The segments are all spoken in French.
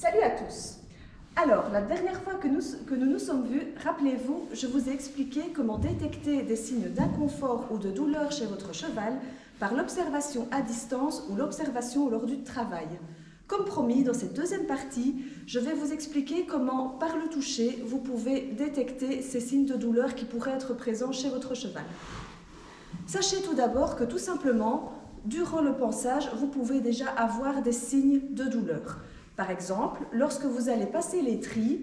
Salut à tous. Alors, la dernière fois que nous nous sommes vus, rappelez-vous, je vous ai expliqué comment détecter des signes d'inconfort ou de douleur chez votre cheval par l'observation à distance ou l'observation lors du travail. Comme promis, dans cette deuxième partie, je vais vous expliquer comment, par le toucher, vous pouvez détecter ces signes de douleur qui pourraient être présents chez votre cheval. Sachez tout d'abord que tout simplement, durant le pansage, vous pouvez déjà avoir des signes de douleur. Par exemple, lorsque vous allez passer l'étrie,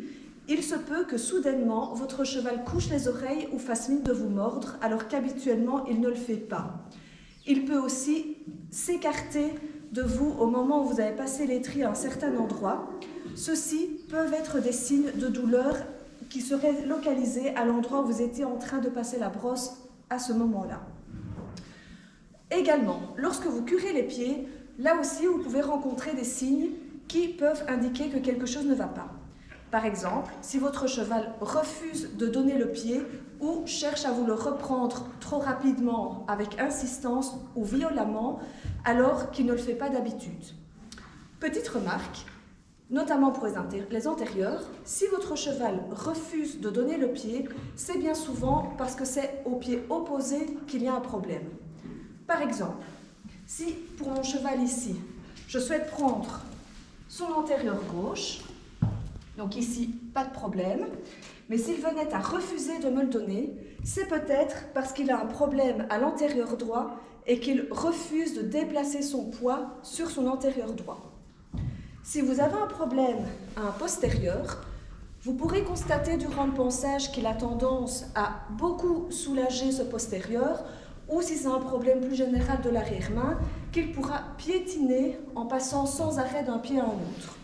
il se peut que soudainement, votre cheval couche les oreilles ou fasse mine de vous mordre, alors qu'habituellement, il ne le fait pas. Il peut aussi s'écarter de vous au moment où vous avez passé l'étrie à un certain endroit. Ceux-ci peuvent être des signes de douleur qui seraient localisés à l'endroit où vous étiez en train de passer la brosse à ce moment-là. Également, lorsque vous curez les pieds, là aussi vous pouvez rencontrer des signes qui peuvent indiquer que quelque chose ne va pas. Par exemple, si votre cheval refuse de donner le pied ou cherche à vous le reprendre trop rapidement, avec insistance ou violemment, alors qu'il ne le fait pas d'habitude. Petite remarque, notamment pour les antérieurs, si votre cheval refuse de donner le pied, c'est bien souvent parce que c'est au pied opposé qu'il y a un problème. Par exemple, si pour mon cheval ici, je souhaite prendre son antérieur gauche, donc ici, pas de problème, mais s'il venait à refuser de me le donner, c'est peut-être parce qu'il a un problème à l'antérieur droit et qu'il refuse de déplacer son poids sur son antérieur droit. Si vous avez un problème à un postérieur, vous pourrez constater durant le pansage qu'il a tendance à beaucoup soulager ce postérieur, ou si c'est un problème plus général de l'arrière-main, qu'il pourra piétiner en passant sans arrêt d'un pied à un autre.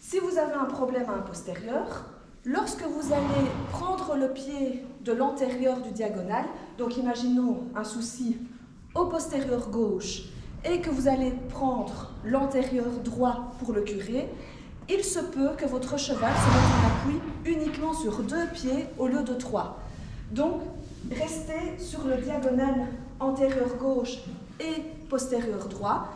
Si vous avez un problème à un postérieur, lorsque vous allez prendre le pied de l'antérieur du diagonal, donc imaginons un souci au postérieur gauche, et que vous allez prendre l'antérieur droit pour le curer, il se peut que votre cheval se mette en appui uniquement sur 2 pieds au lieu de 3. Donc, restez sur le diagonal antérieur gauche et postérieur droit.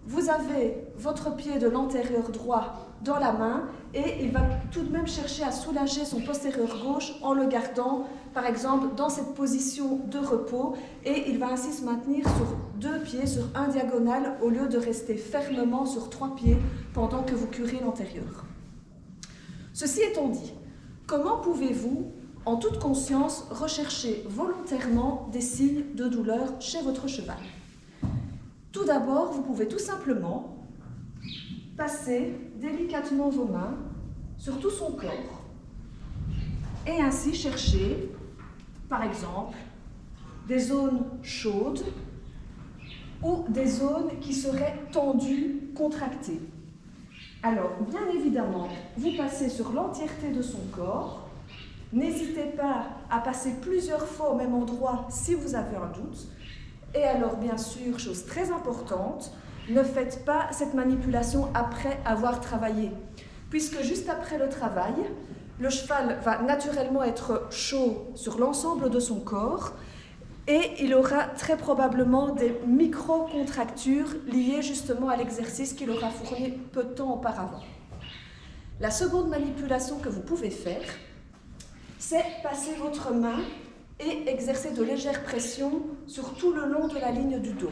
Vous avez votre pied de l'antérieur droit dans la main et il va tout de même chercher à soulager son postérieur gauche en le gardant, par exemple, dans cette position de repos et il va ainsi se maintenir sur 2 pieds, sur un diagonal, au lieu de rester fermement sur 3 pieds pendant que vous curez l'antérieur. Ceci étant dit, comment pouvez-vous en toute conscience, recherchez volontairement des signes de douleur chez votre cheval. Tout d'abord, vous pouvez tout simplement passer délicatement vos mains sur tout son corps et ainsi chercher, par exemple, des zones chaudes ou des zones qui seraient tendues, contractées. Alors, bien évidemment, vous passez sur l'entièreté de son corps. N'hésitez pas à passer plusieurs fois au même endroit si vous avez un doute. Et alors, bien sûr, chose très importante, ne faites pas cette manipulation après avoir travaillé. Puisque juste après le travail, le cheval va naturellement être chaud sur l'ensemble de son corps et il aura très probablement des micro-contractures liées justement à l'exercice qu'il aura fourni peu de temps auparavant. La seconde manipulation que vous pouvez faire, c'est passer votre main et exercer de légères pressions sur tout le long de la ligne du dos.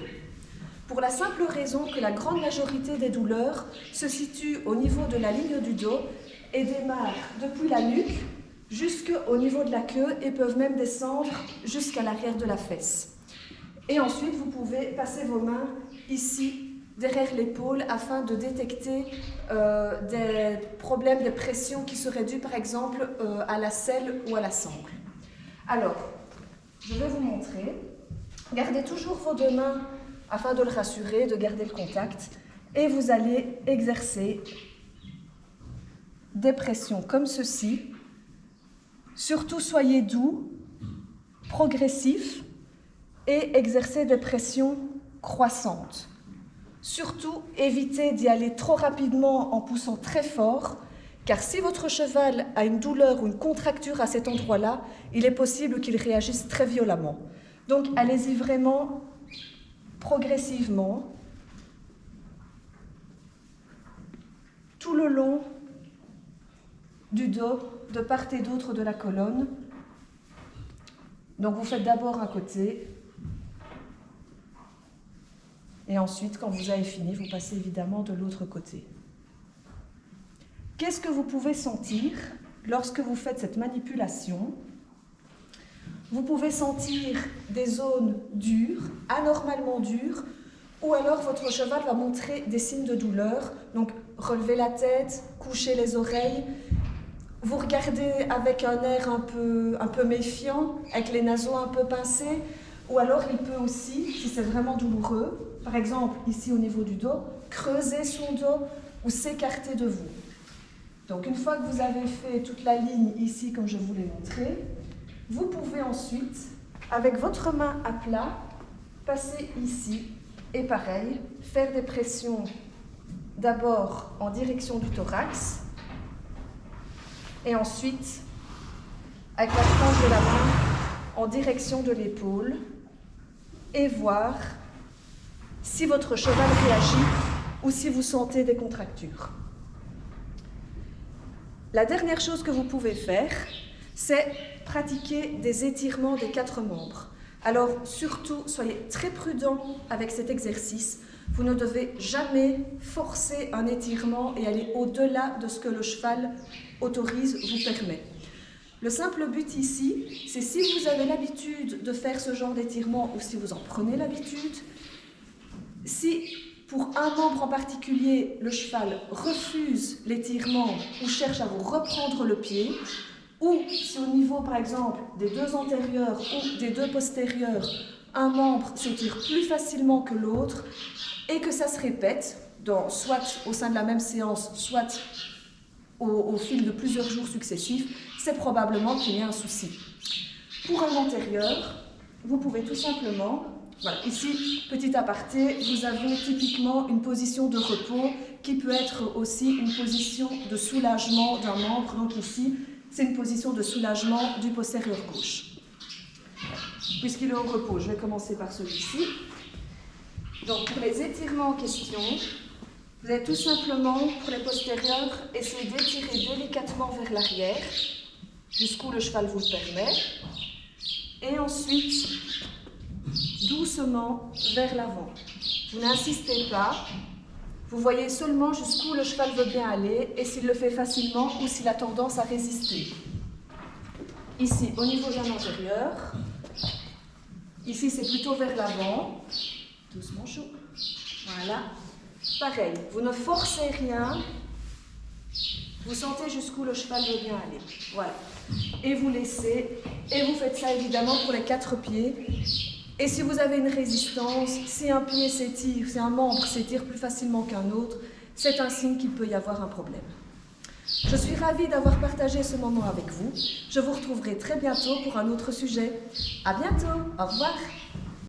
Pour la simple raison que la grande majorité des douleurs se situent au niveau de la ligne du dos et démarrent depuis la nuque jusqu'au niveau de la queue et peuvent même descendre jusqu'à l'arrière de la fesse. Et ensuite, vous pouvez passer vos mains ici, derrière l'épaule, afin de détecter des problèmes de pression qui seraient dus par exemple à la selle ou à la sangle. Alors, je vais vous montrer. Gardez toujours vos 2 mains afin de le rassurer, de garder le contact. Et vous allez exercer des pressions comme ceci. Surtout soyez doux, progressif et exercez des pressions croissantes. Surtout, évitez d'y aller trop rapidement en poussant très fort, car si votre cheval a une douleur ou une contracture à cet endroit-là, il est possible qu'il réagisse très violemment. Donc, allez-y vraiment progressivement tout le long du dos, de part et d'autre de la colonne. Donc vous faites d'abord un côté, et ensuite, quand vous avez fini, vous passez évidemment de l'autre côté. Qu'est-ce que vous pouvez sentir lorsque vous faites cette manipulation? Vous pouvez sentir des zones dures, anormalement dures, ou alors votre cheval va montrer des signes de douleur. Donc, relevez la tête, couchez les oreilles. Vous regardez avec un air un peu méfiant, avec les naseaux un peu pincés, ou alors il peut aussi, si c'est vraiment douloureux, par exemple ici au niveau du dos, creuser son dos ou s'écarter de vous. Donc une fois que vous avez fait toute la ligne ici comme je vous l'ai montré, vous pouvez ensuite, avec votre main à plat, passer ici et pareil, faire des pressions d'abord en direction du thorax et ensuite avec la frange de la main en direction de l'épaule et voir si votre cheval réagit ou si vous sentez des contractures. La dernière chose que vous pouvez faire, c'est pratiquer des étirements des 4 membres. Alors surtout, soyez très prudent avec cet exercice. Vous ne devez jamais forcer un étirement et aller au-delà de ce que le cheval autorise, vous permet. Le simple but ici, c'est si vous avez l'habitude de faire ce genre d'étirement ou si vous en prenez l'habitude, si pour un membre en particulier, le cheval refuse l'étirement ou cherche à vous reprendre le pied, ou si au niveau, par exemple, des 2 antérieurs ou des 2 postérieurs, un membre s'étire plus facilement que l'autre et que ça se répète, soit au sein de la même séance, soit au fil de plusieurs jours successifs, c'est probablement qu'il y a un souci. Pour un antérieur, vous pouvez tout simplement, voilà, ici, petit aparté, vous avez typiquement une position de repos qui peut être aussi une position de soulagement d'un membre. Donc ici, c'est une position de soulagement du postérieur gauche. Puisqu'il est au repos, je vais commencer par celui-ci. Donc pour les étirements en question, vous allez tout simplement, pour les postérieurs, essayer d'étirer délicatement vers l'arrière, jusqu'où le cheval vous le permet, et ensuite, doucement vers l'avant. Vous n'insistez pas, vous voyez seulement jusqu'où le cheval veut bien aller, et s'il le fait facilement ou s'il a tendance à résister. Ici, au niveau d'un antérieur, ici c'est plutôt vers l'avant, doucement chaud, voilà. Pareil, vous ne forcez rien, vous sentez jusqu'où le cheval veut bien aller. Voilà. Et vous laissez, et vous faites ça évidemment pour les 4 pieds. Et si vous avez une résistance, si un pied s'étire, si un membre s'étire plus facilement qu'un autre, c'est un signe qu'il peut y avoir un problème. Je suis ravie d'avoir partagé ce moment avec vous. Je vous retrouverai très bientôt pour un autre sujet. À bientôt, au revoir.